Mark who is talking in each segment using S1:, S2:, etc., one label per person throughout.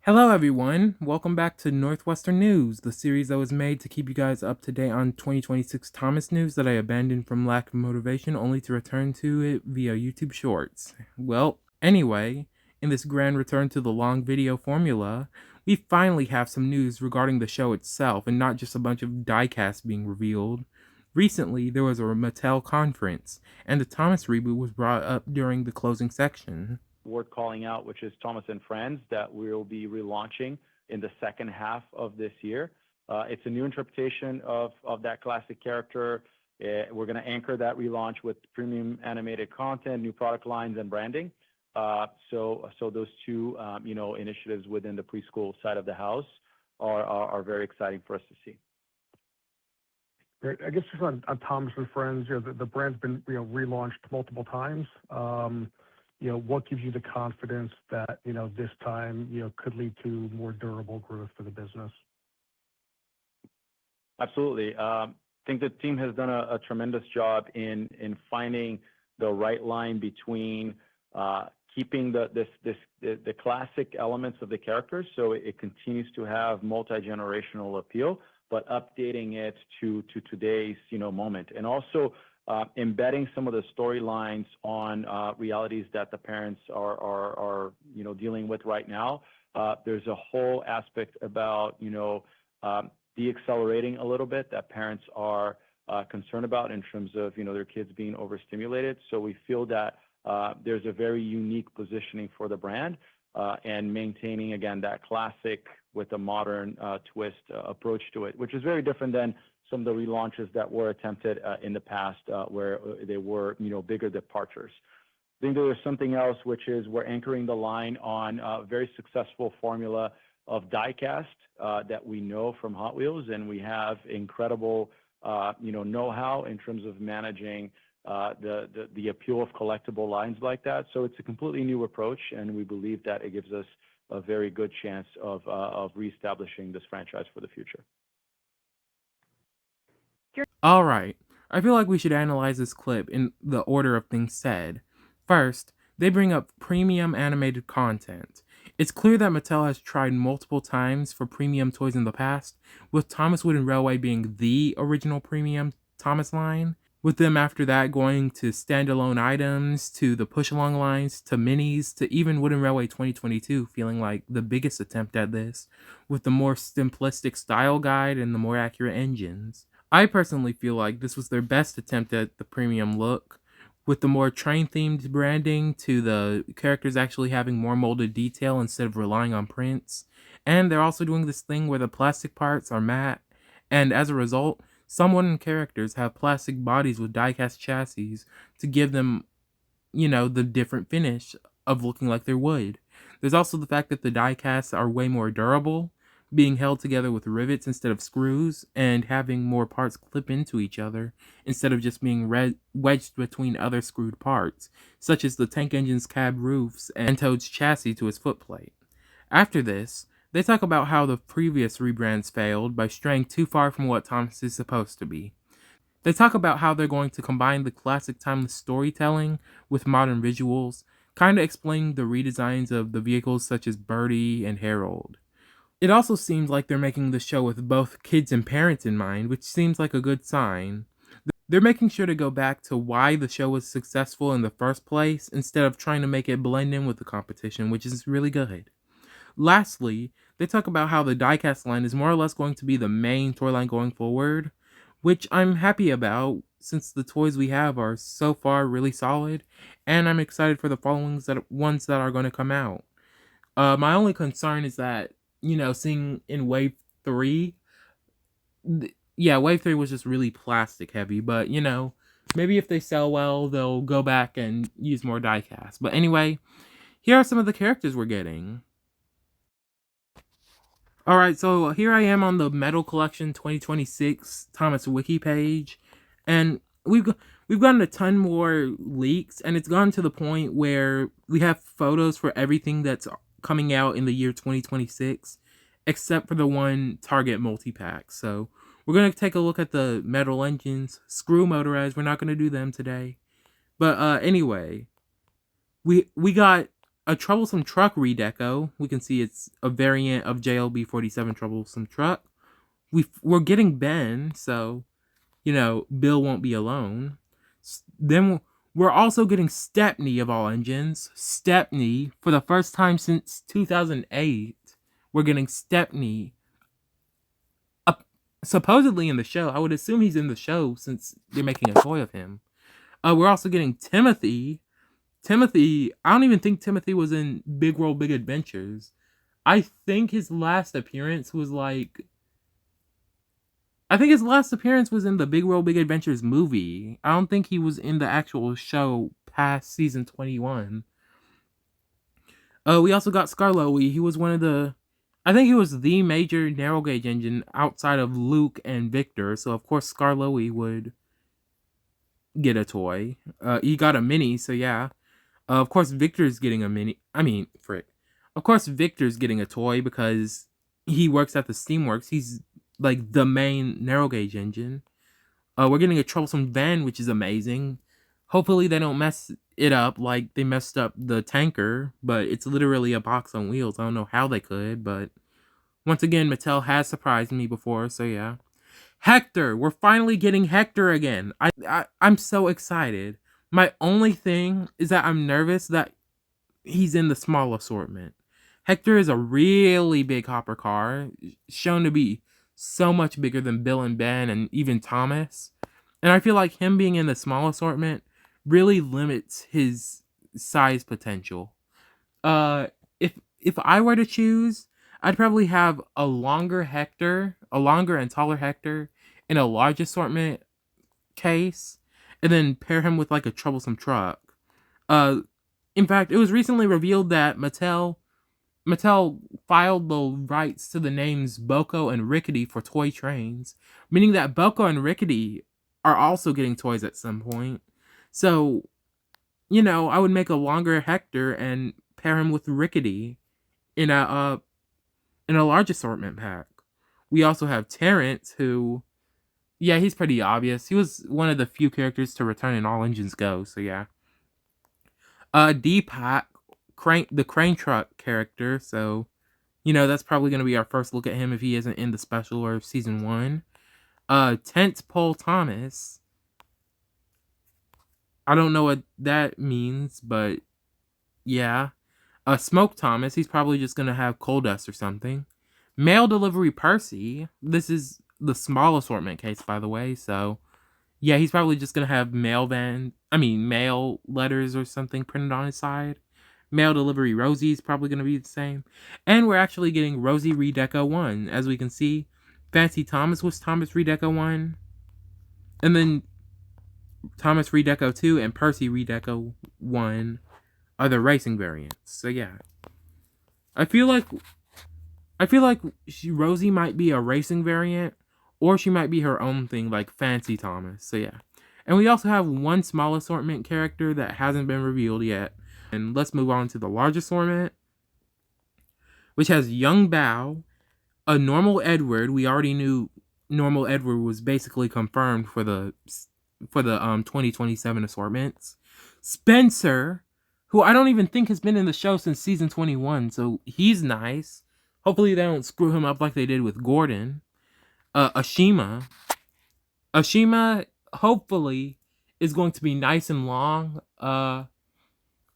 S1: Hello, everyone. Welcome back to Northwestern News, the series that was made to keep you guys up to date on 2026 Thomas news that I abandoned from lack of motivation only to return to it via YouTube Shorts. Well, anyway, in this grand return to the long video formula, we finally have some news regarding the show itself and not just a bunch of diecasts being revealed. Recently, there was a Mattel conference, and the Thomas reboot was brought up during the closing section.
S2: Worth calling out, which is Thomas and Friends, that we'll be relaunching in the second half of this year. It's a new interpretation of that classic character. We're going to anchor that relaunch with premium animated content, new product lines, and branding. So those two, initiatives within the preschool side of the house are very exciting for us to see.
S3: Great. I guess just on Thomas and Friends, the brand's been relaunched multiple times. What gives you the confidence that this time could lead to more durable growth for the business?
S2: Absolutely. I think the team has done a tremendous job in finding the right line between keeping the classic elements of the characters, so it continues to have multi-generational appeal, but updating it to today's moment, and also embedding some of the storylines on realities that the parents are dealing with right now. There's a whole aspect about de-accelerating a little bit that parents are concerned about in terms of their kids being overstimulated. So we feel that there's a very unique positioning for the brand, and maintaining again that classic with a modern twist approach to it, which is very different than some of the relaunches that were attempted in the past, where they were bigger departures. I think there is something else, which is we're anchoring the line on a very successful formula of diecast that we know from Hot Wheels, and we have incredible know-how in terms of managing the appeal of collectible lines like that. So it's a completely new approach, and we believe that it gives us a very good chance of reestablishing this franchise for the future.
S1: Alright, I feel like we should analyze this clip in the order of things said. First, they bring up premium animated content. It's clear that Mattel has tried multiple times for premium toys in the past, with Thomas Wooden Railway being the original premium Thomas line, with them after that going to standalone items, to the push-along lines, to minis, to even Wooden Railway 2022 feeling like the biggest attempt at this, with the more simplistic style guide and the more accurate engines. I personally feel like this was their best attempt at the premium look, with the more train-themed branding to the characters actually having more molded detail instead of relying on prints. And they're also doing this thing where the plastic parts are matte, and as a result, some wooden characters have plastic bodies with die-cast chassis to give them, the different finish of looking like they're wood. There's also the fact that the die-casts are way more durable, being held together with rivets instead of screws, and having more parts clip into each other instead of just being wedged between other screwed parts, such as the tank engine's cab roofs and Toad's chassis to his footplate. After this, they talk about how the previous rebrands failed by straying too far from what Thomas is supposed to be. They talk about how they're going to combine the classic timeless storytelling with modern visuals, kind of explaining the redesigns of the vehicles such as Birdie and Harold. It also seems like they're making the show with both kids and parents in mind, which seems like a good sign. They're making sure to go back to why the show was successful in the first place instead of trying to make it blend in with the competition, which is really good. Lastly, they talk about how the diecast line is more or less going to be the main toy line going forward, which I'm happy about since the toys we have are so far really solid, and I'm excited for the ones that are going to come out. My only concern is that, seeing in Wave 3, Wave 3 was just really plastic heavy, but, maybe if they sell well, they'll go back and use more diecast. But anyway, here are some of the characters we're getting. Alright, so here I am on the Metal Collection 2026 Thomas Wiki page, and we've gotten a ton more leaks, and it's gotten to the point where we have photos for everything that's coming out in the year 2026, except for the one Target multi-pack. So we're going to take a look at the metal engines. Screw Motorized, we're not going to do them today. But anyway, we got a troublesome truck redeco. We can see it's a variant of JLB-47 troublesome truck. We're getting Ben, so Bill won't be alone. Then we're also getting Stepney of all engines. Stepney, for the first time since 2008, we're getting Stepney. Supposedly in the show. I would assume he's in the show since they're making a toy of him. We're also getting Timothy. Timothy, I don't even think Timothy was in Big World Big Adventures. I think his last appearance was in the Big World Big Adventures movie. I don't think he was in the actual show past season 21. We also got Skarloey. He was I think he was the major narrow gauge engine outside of Luke and Victor. So of course Skarloey would get a toy. He got a mini, so yeah. Of course Victor's getting a mini. Of course Victor's getting a toy because he works at the Steamworks. He's like the main narrow gauge engine. We're getting a troublesome van, which is amazing. Hopefully they don't mess it up like they messed up the tanker, but it's literally a box on wheels. I don't know how they could, but once again, Mattel has surprised me before, so yeah. Hector! We're finally getting Hector again. I'm so excited. My only thing is that I'm nervous that he's in the small assortment. Hector is a really big hopper car, shown to be so much bigger than Bill and Ben and even Thomas. And I feel like him being in the small assortment really limits his size potential. If I were to choose, I'd probably have a longer and taller Hector in a large assortment case, and then pair him with like a troublesome truck. In fact, it was recently revealed that Mattel filed the rights to the names Boko and Rickety for toy trains, meaning that Boko and Rickety are also getting toys at some point. So, I would make a longer Hector and pair him with Rickety in a large assortment pack. We also have Terrence, who, yeah, he's pretty obvious. He was one of the few characters to return in All Engines Go, so yeah. Deepak, the crane truck character, so that's probably going to be our first look at him if he isn't in the special or season 1. Tent Pole Thomas. I don't know what that means, but yeah. Smoke Thomas, he's probably just going to have coal dust or something. Mail Delivery Percy, this is the small assortment case, by the way, so yeah, he's probably just going to have mail letters or something printed on his side. Mail Delivery Rosie is probably going to be the same. And we're actually getting Rosie Redeco 1. As we can see, Fancy Thomas was Thomas Redeco 1. And then Thomas Redeco 2 and Percy Redeco 1 are the racing variants. So yeah. I feel like Rosie might be a racing variant, or she might be her own thing like Fancy Thomas. So yeah. And we also have one small assortment character that hasn't been revealed yet. And let's move on to the large assortment, which has Young Bao, a normal Edward. We already knew normal Edward was basically confirmed for the 2027 assortments. Spencer, who I don't even think has been in the show since season 21, so he's nice. Hopefully they don't screw him up like they did with Gordon. Ashima, hopefully, is going to be nice and long.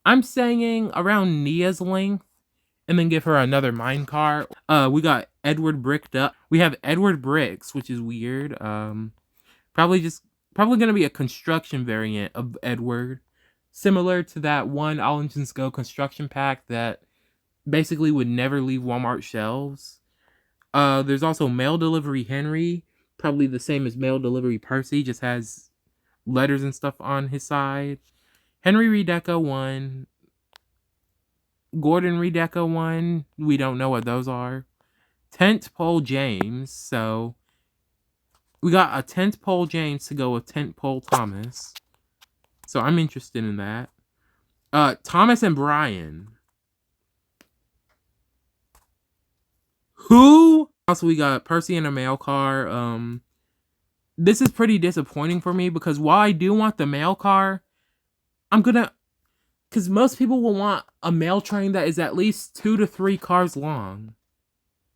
S1: I'm saying around Nia's length, and then give her another mine car. We got Edward bricked up. We have Edward Bricks, which is weird. Probably gonna be a construction variant of Edward, similar to that one All Engines Go construction pack that basically would never leave Walmart shelves. There's also Mail Delivery Henry, probably the same as Mail Delivery Percy, just has letters and stuff on his side. Henry Redeco 1. Gordon Redeco 1. We don't know what those are. Tent Pole James. So, we got a Tent Pole James to go with Tent Pole Thomas. So, I'm interested in that. Thomas and Brian. Who? Also, we got Percy in a mail car. This is pretty disappointing for me because while I do want the mail car, Because most people will want a mail train that is at least 2 to 3 cars long.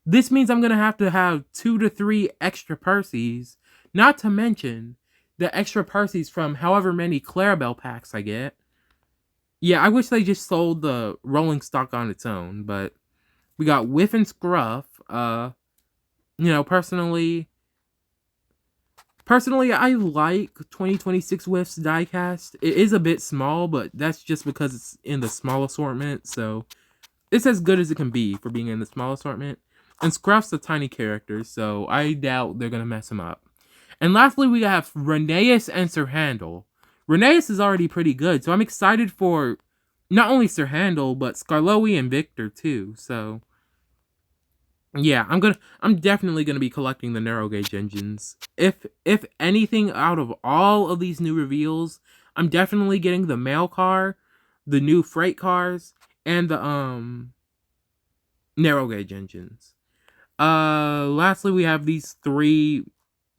S1: This means I'm going to have 2 to 3 extra Percy's, not to mention the extra Percy's from however many Clarabelle packs I get. Yeah, I wish they just sold the rolling stock on its own, but we got Whiff and Scruff. Personally, I like 2026 Whiff's diecast. It is a bit small, but that's just because it's in the small assortment, so it's as good as it can be for being in the small assortment. And Scruff's a tiny character, so I doubt they're gonna mess him up. And lastly, we have Rheneas and Sir Handel. Rheneas is already pretty good, so I'm excited for not only Sir Handel, but Skarloey and Victor too. So yeah, I'm definitely gonna be collecting the narrow gauge engines. If anything out of all of these new reveals, I'm definitely getting the mail car, the new freight cars, and the narrow gauge engines. Lastly, we have these 3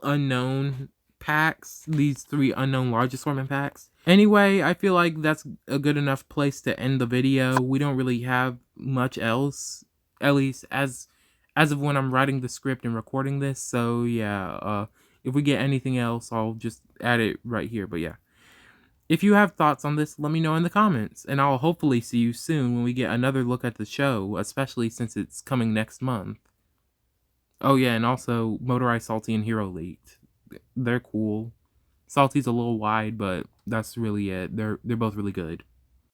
S1: unknown packs, these 3 unknown large assortment packs. Anyway, I feel like that's a good enough place to end the video. We don't really have much else, at least as of when I'm writing the script and recording this. So yeah, if we get anything else, I'll just add it right here. But yeah, if you have thoughts on this, let me know in the comments, and I'll hopefully see you soon when we get another look at the show, especially since it's coming next month. Oh yeah, and also Motorized Salty and Hero Leaked. They're cool. Salty's a little wide, but that's really it. They're both really good.